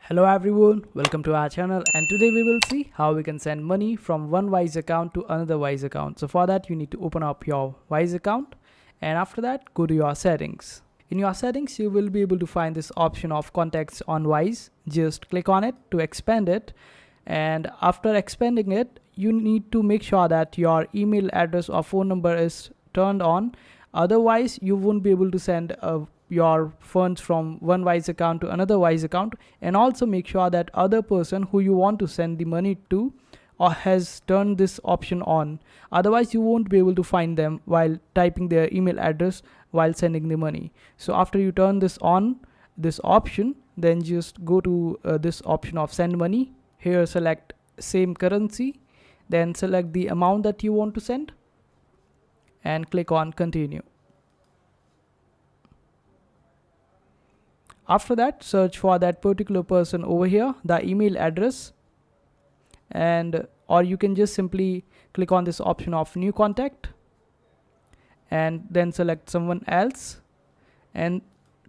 Hello everyone, welcome to our channel, and today we will see how we can send money from one Wise account to another Wise account. So for that you need to open up your Wise account, and after that go to your settings. In your settings you will be able to find this option of contacts on Wise. Just click on it to expand it, and after expanding it you need to make sure that your email address or phone number is turned on. Otherwise you won't be able to send your funds from one Wise account to another Wise account. And also make sure that other person who you want to send the money to or has turned this option on. Otherwise you won't be able to find them while typing their email address while sending the money. So after you turn this on, this option, then just go to this option of send money. Here select same currency, then select the amount that you want to send and click on continue. After that, search for that particular person over here, the email address, and or you can just simply click on this option of new contact and then select someone else and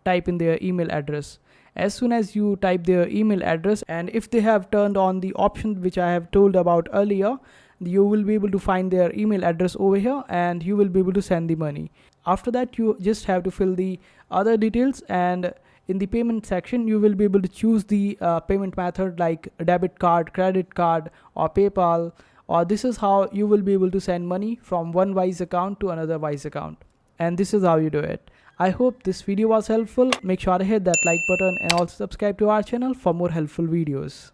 type in their email address. As soon as you type their email address, and if they have turned on the option which I have told about earlier, you will be able to find their email address over here and you will be able to send the money. After that you just have to fill the other details, and in the payment section you will be able to choose the payment method like debit card, credit card, or PayPal, or this is how you will be able to send money from one Wise account to another Wise account. And this is how you do it. I hope this video was helpful. Make sure to hit that like button and also subscribe to our channel for more helpful videos.